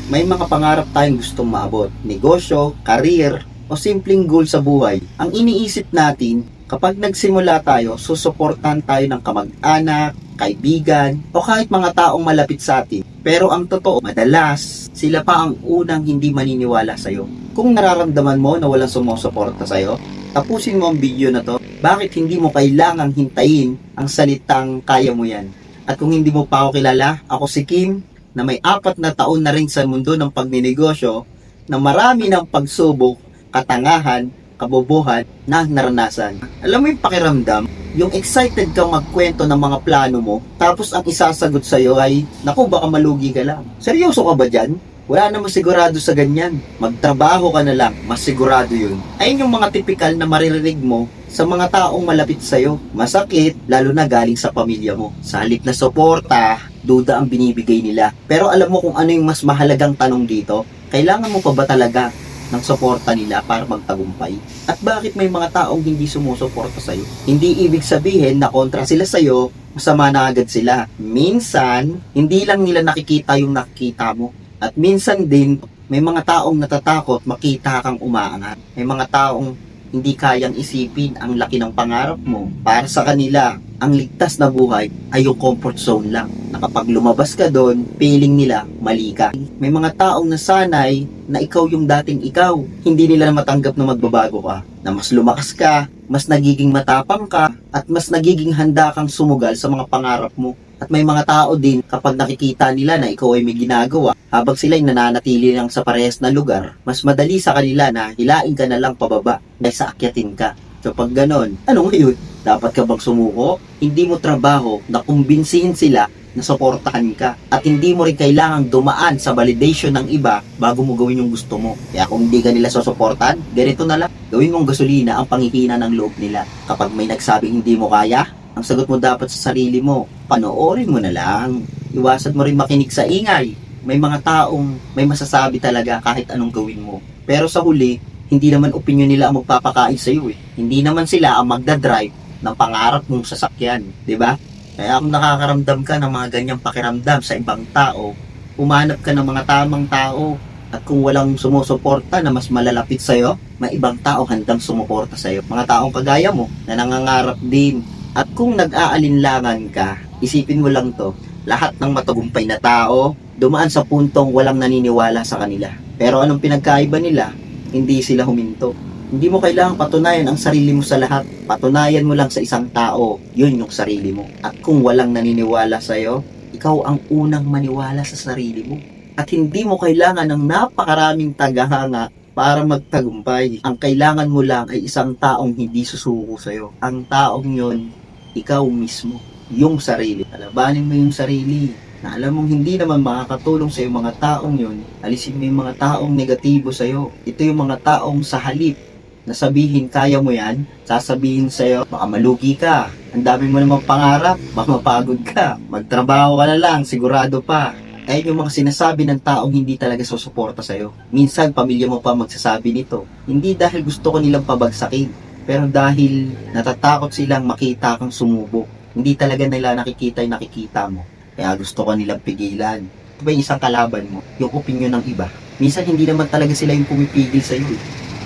May mga pangarap tayong gustong maabot, negosyo, career, o simpleng goal sa buhay. Ang iniisip natin, kapag nagsimula tayo, susuportahan tayo ng kamag-anak, kaibigan, o kahit mga taong malapit sa atin. Pero ang totoo, madalas, sila pa ang unang hindi maniniwala sa'yo. Kung nararamdaman mo na walang sumusuporta sa'yo, tapusin mo ang video na to. Bakit hindi mo kailangang hintayin ang salitang kaya mo yan? At kung hindi mo pa ako kilala, ako si Kim, na may 4 na taon na rin sa mundo ng pagninegosyo, na marami ng pagsubok, katangahan, kabobohan na naranasan. Alam mo yung pakiramdam, yung excited kang magkwento ng mga plano mo, tapos ang isasagot sa'yo ay, naku, baka malugi ka lang. Seryoso ka ba dyan? Wala namang sigurado sa ganyan. Magtrabaho ka na lang, mas sigurado yun. Ayun yung mga tipikal na maririnig mo sa mga taong malapit sa'yo. Masakit, lalo na galing sa pamilya mo. Sa halip na suporta, duda ang binibigay nila. Pero alam mo kung ano yung mas mahalagang tanong dito? Kailangan mo pa ba talaga ng suporta nila para magtagumpay? At bakit may mga taong hindi sumusuporta sa'yo? Hindi ibig sabihin na kontra sila sa'yo, masama na agad sila. Minsan, hindi lang nila nakikita yung nakikita mo. At minsan din, may mga taong natatakot makita kang umaangat. May mga taong hindi kayang isipin ang laki ng pangarap mo. Para sa kanila, ang ligtas na buhay ay yung comfort zone lang. Na kapag lumabas ka doon, feeling nila mali ka. May mga taong nasanay na ikaw yung dating ikaw. Hindi nila matanggap na magbabago ka. Na mas lumakas ka, mas nagiging matapang ka, at mas nagiging handa kang sumugal sa mga pangarap mo. At may mga tao din kapag nakikita nila na ikaw ay may ginagawa, habang sila'y nananatili lang sa parehas na lugar, mas madali sa kanila na hilain ka na lang pababa kaysa akyatin ka. So pag ganon, ano ngayon? Dapat ka bang sumuko? Hindi mo trabaho na kumbinsihin sila na suportahan ka. At hindi mo rin kailangang dumaan sa validation ng iba bago mo gawin yung gusto mo. Kaya kung hindi ka nila susuportahan, ganito na lang. Gawin mong gasolina ang panghihina ng loob nila. Kapag may nagsabing hindi mo kaya, ang sagot mo dapat sa sarili mo, panoorin mo na lang. Iwasan mo rin makinig sa ingay. May mga taong may masasabi talaga kahit anong gawin mo. Pero sa huli, hindi naman opinion nila ang magpapakain sa iyo eh. Hindi naman sila ang magdadrive ng pangarap mong sasakyan, 'di ba? Kaya kung nakakaramdam ka ng mga ganyang pakiramdam sa ibang tao, humanap ka ng mga tamang tao. At kung walang sumusuporta na mas malalapit sa iyo, may ibang tao handang sumuporta sa iyo. Mga taong kagaya mo na nangangarap din. At kung nag-aalinlangan ka, isipin mo lang to, lahat ng matagumpay na tao, dumaan sa puntong walang naniniwala sa kanila. Pero anong pinagkaiba nila? Hindi sila huminto. Hindi mo kailangang patunayan ang sarili mo sa lahat. Patunayan mo lang sa isang tao, yun yung sarili mo. At kung walang naniniwala sa'yo, ikaw ang unang maniwala sa sarili mo. At hindi mo kailangan ng napakaraming tagahanga para magtagumpay. Ang kailangan mo lang ay isang taong hindi susuko sa'yo. Ang taong yun, ikaw mismo, yung sarili. Alabanin mo yung sarili na alam mong hindi naman makakatulong sa yung mga taong yun. Alisin mo yung mga taong negatibo sa iyo. Ito yung mga taong sa halip na sabihin kaya mo yan, sasabihin sa iyo baka malugi ka, ang dami mo namang pangarap, baka mapagod ka, magtrabaho ka na lang, sigurado pa. Ayun yung mga sinasabi ng taong hindi talaga susuporta sa iyo. Minsan pamilya mo pa magsasabi nito. Hindi dahil gusto ko nilang pabagsakin, pero dahil natatakot silang makita kang sumubok. Hindi talaga nila nakikita yung nakikita mo. Kaya gusto ko nilang pigilan. Ito ba yung isang kalaban mo? Yung opinion ng iba. Minsan hindi naman talaga sila yung pumipigil sa iyo.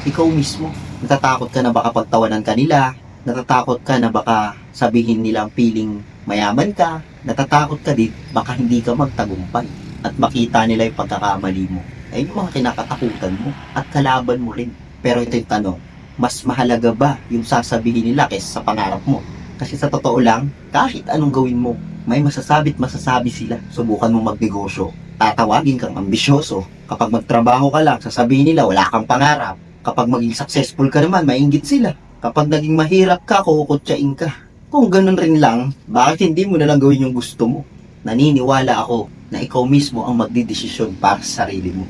Ikaw mismo. Natatakot ka na baka pagtawanan ka nila. Natatakot ka na baka sabihin nilang piling mayaman ka. Natatakot ka din baka hindi ka magtagumpay. At makita nila yung pagkakamali mo. Ayun yung mga kinakatakutan mo. At kalaban mo rin. Pero ito yung tanong. Mas mahalaga ba yung sasabihin nila kaysa sa pangarap mo? Kasi sa totoo lang, kahit anong gawin mo, may masasabi sila. Subukan mo magnegosyo, tatawagin kang ambisyoso. Kapag magtrabaho ka lang, sasabihin nila wala kang pangarap. Kapag maging successful ka naman, mainggit sila. Kapag naging mahirap ka, kukutsain ka. Kung ganun rin lang, bakit hindi mo nalang gawin yung gusto mo? Naniniwala ako na ikaw mismo ang magdidesisyon para sa sarili mo.